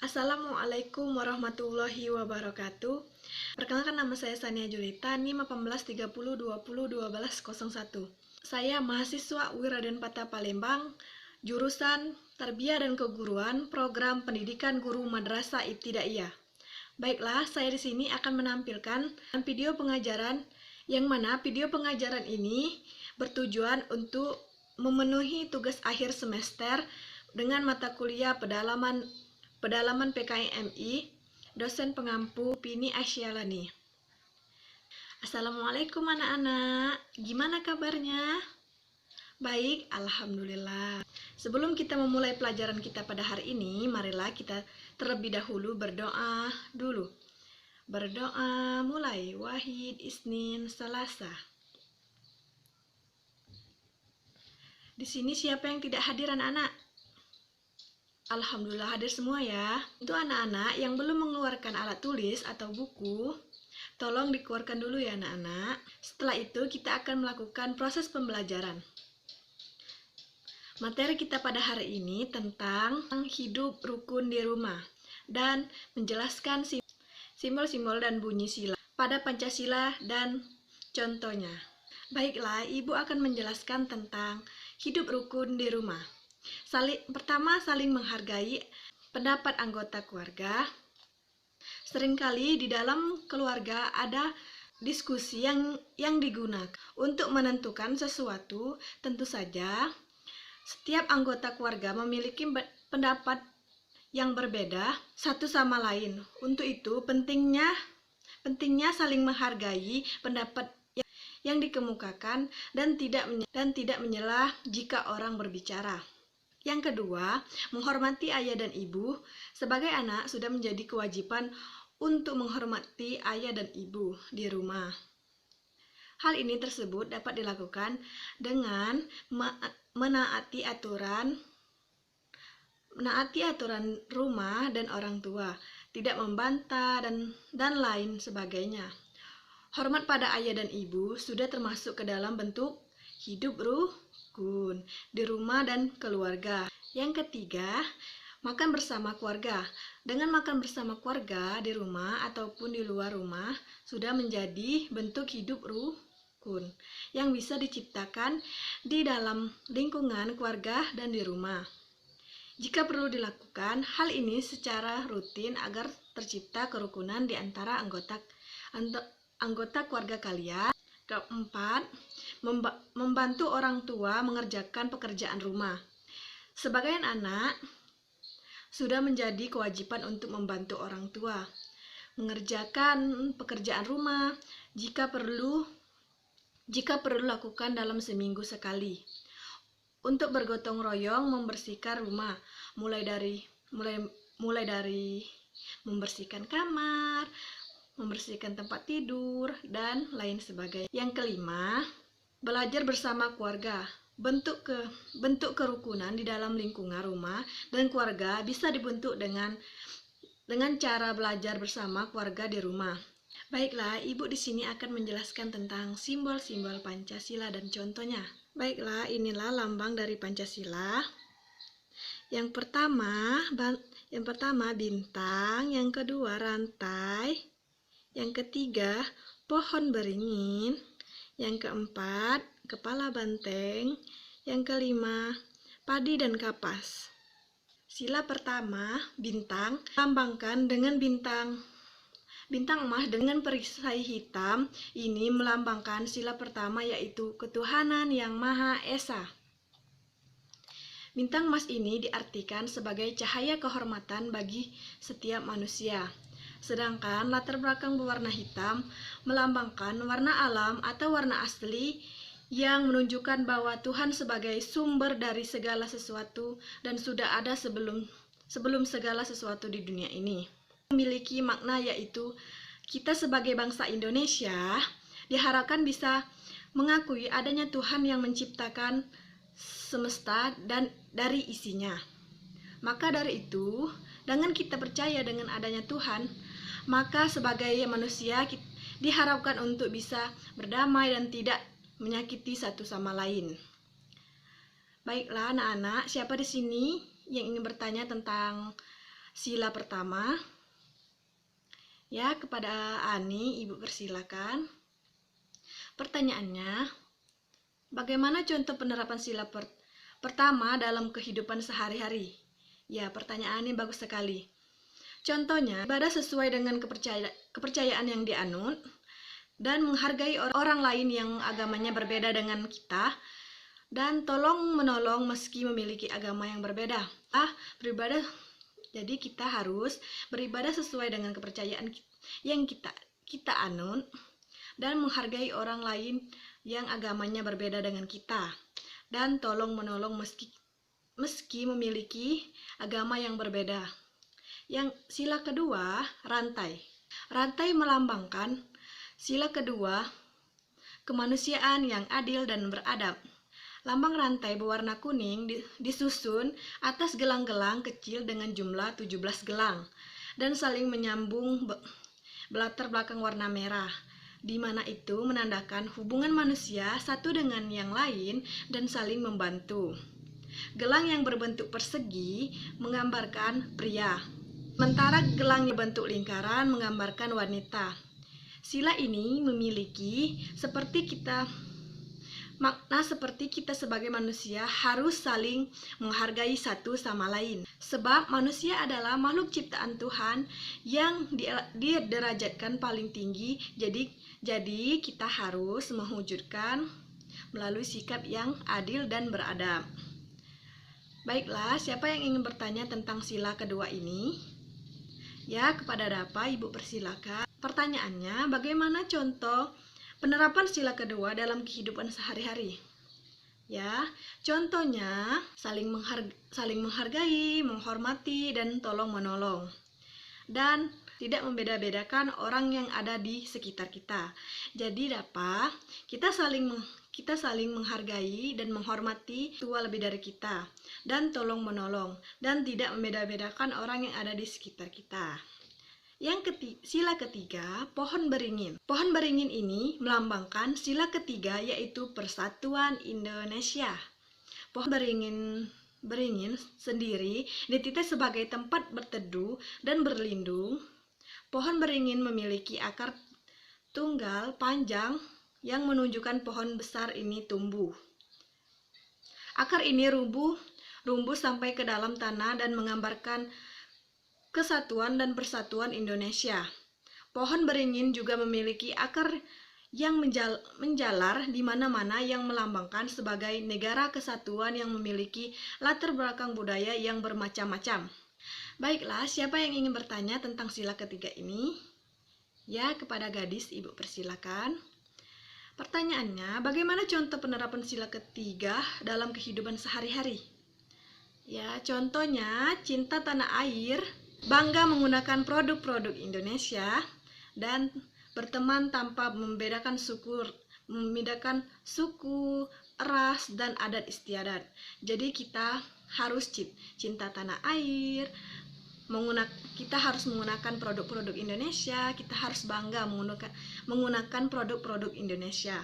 Assalamualaikum warahmatullahi wabarakatuh. Perkenalkan, nama saya Sania Julita, NIM 1830201201. Saya mahasiswa UIN Raden Patah Palembang, jurusan Tarbiyah dan Keguruan, program Pendidikan Guru Madrasah Ibtidaiyah. Baiklah, saya di sini akan menampilkan video pengajaran yang mana video pengajaran ini bertujuan untuk memenuhi tugas akhir semester dengan mata kuliah pedalaman PKMI, dosen pengampu Pini Asyalani. Assalamualaikum anak-anak, gimana kabarnya? Baik, alhamdulillah. Sebelum kita memulai pelajaran kita pada hari ini, marilah kita terlebih dahulu berdoa dulu. Berdoa mulai. Wahid, Isnin, Selasa. Di sini siapa yang tidak hadir anak-anak? Alhamdulillah hadir semua ya. Untuk anak-anak yang belum mengeluarkan alat tulis atau buku, tolong dikeluarkan dulu ya anak-anak. Setelah itu kita akan melakukan proses pembelajaran. Materi kita pada hari ini tentang hidup rukun di rumah dan menjelaskan simbol-simbol dan bunyi sila pada Pancasila dan contohnya. Baiklah, Ibu akan menjelaskan tentang hidup rukun di rumah. Pertama, saling menghargai pendapat anggota keluarga. Seringkali di dalam keluarga ada diskusi yang digunakan untuk menentukan sesuatu. Tentu saja setiap anggota keluarga memiliki pendapat yang berbeda satu sama lain. Untuk itu pentingnya saling menghargai pendapat yang dikemukakan dan tidak menyelah jika orang berbicara. Yang kedua, menghormati ayah dan ibu. Sebagai anak sudah menjadi kewajiban untuk menghormati ayah dan ibu di rumah. Hal ini tersebut dapat dilakukan dengan menaati aturan rumah dan orang tua, tidak membantah dan lain sebagainya. Hormat pada ayah dan ibu sudah termasuk ke dalam bentuk hidup rukun di rumah dan keluarga. Yang ketiga, makan bersama keluarga. Dengan makan bersama keluarga di rumah ataupun di luar rumah sudah menjadi bentuk hidup rukun yang bisa diciptakan di dalam lingkungan keluarga dan di rumah. Jika perlu dilakukan hal ini secara rutin agar tercipta kerukunan di antara anggota keluarga kalian. Keempat, membantu orang tua mengerjakan pekerjaan rumah. Sebagai anak, sudah menjadi kewajiban untuk membantu orang tua mengerjakan pekerjaan rumah jika perlu lakukan dalam seminggu sekali. Untuk bergotong royong membersihkan rumah, mulai dari membersihkan kamar, membersihkan tempat tidur, dan lain sebagainya. Yang kelima, belajar bersama keluarga. Bentuk kerukunan di dalam lingkungan rumah dan keluarga bisa dibentuk dengan cara belajar bersama keluarga di rumah. Baiklah, Ibu di sini akan menjelaskan tentang simbol-simbol Pancasila dan contohnya. Baiklah, inilah lambang dari Pancasila. Yang pertama bintang, yang kedua rantai, yang ketiga pohon beringin, yang keempat kepala banteng, yang kelima padi dan kapas. Sila pertama, bintang, lambangkan dengan bintang emas dengan perisai hitam. Ini melambangkan sila pertama, yaitu ketuhanan yang Maha Esa. Bintang emas ini diartikan sebagai cahaya kehormatan bagi setiap manusia. Sedangkan latar belakang berwarna hitam melambangkan warna alam atau warna asli yang menunjukkan bahwa Tuhan sebagai sumber dari segala sesuatu dan sudah ada sebelum segala sesuatu di dunia ini. Memiliki makna yaitu kita sebagai bangsa Indonesia diharapkan bisa mengakui adanya Tuhan yang menciptakan semesta dan dari isinya. Maka dari itu, dengan kita percaya dengan adanya Tuhan, maka sebagai manusia diharapkan untuk bisa berdamai dan tidak menyakiti satu sama lain. Baiklah anak-anak, siapa di sini yang ingin bertanya tentang sila pertama. Ya, kepada Ani, Ibu persilakan. Pertanyaannya, bagaimana contoh penerapan sila pertama dalam kehidupan sehari-hari? Ya, pertanyaannya bagus sekali. Contohnya, ibadah sesuai dengan kepercayaan yang dianut dan menghargai orang lain yang agamanya berbeda dengan kita, dan tolong menolong meski memiliki agama yang berbeda. Beribadah, jadi kita harus beribadah sesuai dengan kepercayaan yang kita anut dan menghargai orang lain yang agamanya berbeda dengan kita, dan tolong menolong meski memiliki agama yang berbeda. Yang sila kedua, rantai. Rantai melambangkan sila kedua, kemanusiaan yang adil dan beradab. Lambang rantai berwarna kuning disusun atas gelang-gelang kecil dengan jumlah 17 gelang dan saling menyambung belatar belakang warna merah, di mana itu menandakan hubungan manusia satu dengan yang lain dan saling membantu. Gelang yang berbentuk persegi menggambarkan pria, sementara gelang yang berbentuk lingkaran menggambarkan wanita. Sila ini memiliki makna seperti kita sebagai manusia harus saling menghargai satu sama lain. Sebab manusia adalah makhluk ciptaan Tuhan yang diderajatkan paling tinggi. Jadi kita harus mewujudkan melalui sikap yang adil dan beradab. Baiklah, siapa yang ingin bertanya tentang sila kedua ini? Ya, kepada Dapa, Ibu persilakan. Pertanyaannya, bagaimana contoh penerapan sila kedua dalam kehidupan sehari-hari? Ya, contohnya saling menghargai, menghormati, dan tolong menolong. Dan tidak membeda-bedakan orang yang ada di sekitar kita. Jadi Dapa, kita saling menghargai dan menghormati tua lebih dari kita, dan tolong menolong, dan tidak membeda-bedakan orang yang ada di sekitar kita. Sila ketiga, pohon beringin. Pohon beringin ini melambangkan sila ketiga, yaitu Persatuan Indonesia. Pohon beringin sendiri dititah sebagai tempat berteduh dan berlindung. Pohon beringin memiliki akar tunggal panjang yang menunjukkan pohon besar ini tumbuh. Akar ini rumbuh sampai ke dalam tanah dan menggambarkan kesatuan dan persatuan Indonesia. Pohon beringin juga memiliki akar yang menjalar di mana-mana yang melambangkan sebagai negara kesatuan yang memiliki latar belakang budaya yang bermacam-macam. Baiklah, siapa yang ingin bertanya tentang sila ketiga ini? Ya, kepada gadis, Ibu persilakan. Pertanyaannya, bagaimana contoh penerapan sila ketiga dalam kehidupan sehari-hari? Ya, contohnya cinta tanah air, bangga menggunakan produk-produk Indonesia, dan berteman tanpa membedakan suku, ras, dan adat istiadat. Jadi kita harus cinta tanah air, kita harus menggunakan produk-produk Indonesia, kita harus bangga menggunakan produk-produk Indonesia,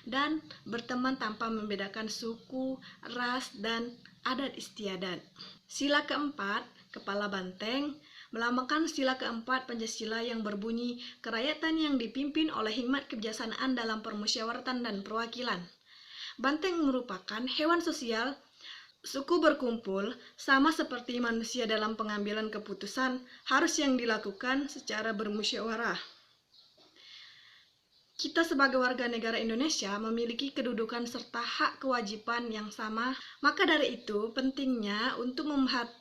dan berteman tanpa membedakan suku, ras, dan adat istiadat. Sila keempat, kepala banteng, melambangkan sila keempat Pancasila yang berbunyi kerakyatan yang dipimpin oleh hikmat kebijaksanaan dalam permusyawaratan dan perwakilan. Banteng merupakan hewan sosial. Suku berkumpul sama seperti manusia dalam pengambilan keputusan harus yang dilakukan secara bermusyawarah. Kita sebagai warga negara Indonesia memiliki kedudukan serta hak kewajiban yang sama. Maka dari itu pentingnya untuk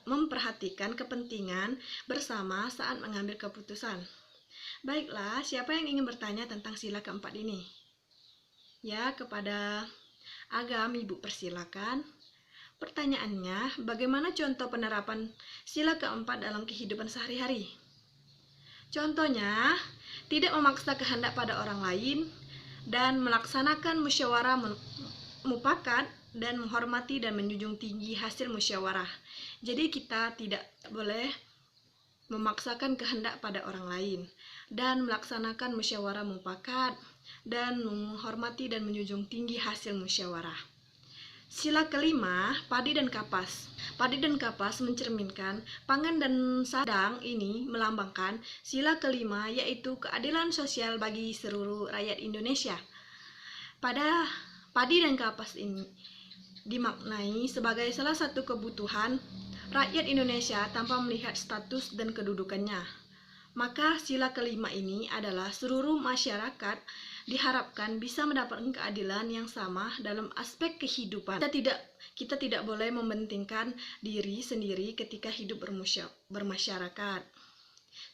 memperhatikan kepentingan bersama saat mengambil keputusan. Baiklah, siapa yang ingin bertanya tentang sila keempat ini? Ya, kepada Agam, Ibu persilakan. Pertanyaannya, bagaimana contoh penerapan sila keempat dalam kehidupan sehari-hari? Contohnya, tidak memaksa kehendak pada orang lain dan melaksanakan musyawarah mufakat dan menghormati dan menjunjung tinggi hasil musyawarah. Jadi kita tidak boleh memaksakan kehendak pada orang lain dan melaksanakan musyawarah mufakat dan menghormati dan menjunjung tinggi hasil musyawarah. Sila kelima, padi dan kapas. Padi dan kapas mencerminkan pangan dan sadang ini melambangkan sila kelima, yaitu keadilan sosial bagi seluruh rakyat Indonesia. Pada padi dan kapas ini dimaknai sebagai salah satu kebutuhan rakyat Indonesia tanpa melihat status dan kedudukannya. Maka sila kelima ini adalah seluruh masyarakat diharapkan bisa mendapatkan keadilan yang sama dalam aspek kehidupan. Kita tidak boleh mementingkan diri sendiri ketika hidup bermasyarakat,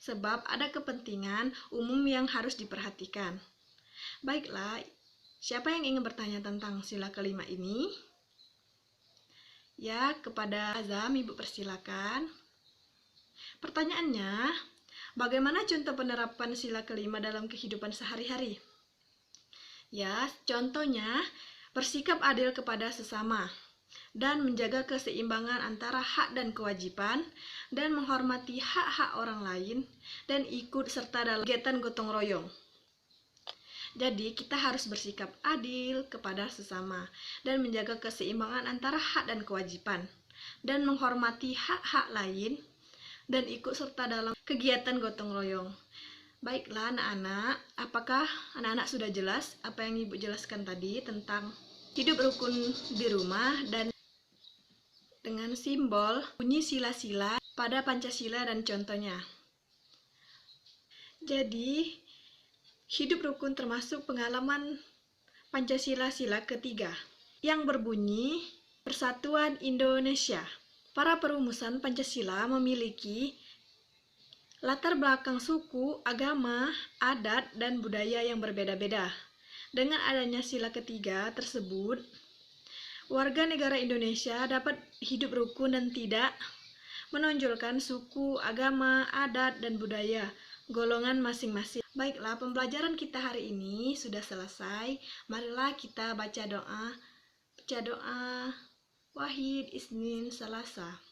sebab ada kepentingan umum yang harus diperhatikan. Baiklah, siapa yang ingin bertanya tentang sila kelima ini? Ya, kepada Azam, Ibu persilakan. Pertanyaannya, bagaimana contoh penerapan sila kelima dalam kehidupan sehari-hari? Ya, contohnya bersikap adil kepada sesama dan menjaga keseimbangan antara hak dan kewajiban dan menghormati hak-hak orang lain dan ikut serta dalam kegiatan gotong royong. Jadi, kita harus bersikap adil kepada sesama dan menjaga keseimbangan antara hak dan kewajiban dan menghormati hak-hak lain dan ikut serta dalam kegiatan gotong royong. Baiklah anak-anak, apakah anak-anak sudah jelas apa yang Ibu jelaskan tadi tentang hidup rukun di rumah dan dengan simbol bunyi sila-sila pada Pancasila dan contohnya? Jadi, hidup rukun termasuk pengalaman Pancasila sila ketiga yang berbunyi Persatuan Indonesia. Para perumusan Pancasila memiliki latar belakang suku, agama, adat, dan budaya yang berbeda-beda. Dengan adanya sila ketiga tersebut, warga negara Indonesia dapat hidup rukun dan tidak menonjolkan suku, agama, adat, dan budaya golongan masing-masing. Baiklah, pembelajaran kita hari ini sudah selesai. Marilah kita baca doa. Wahid Isnin Salasa.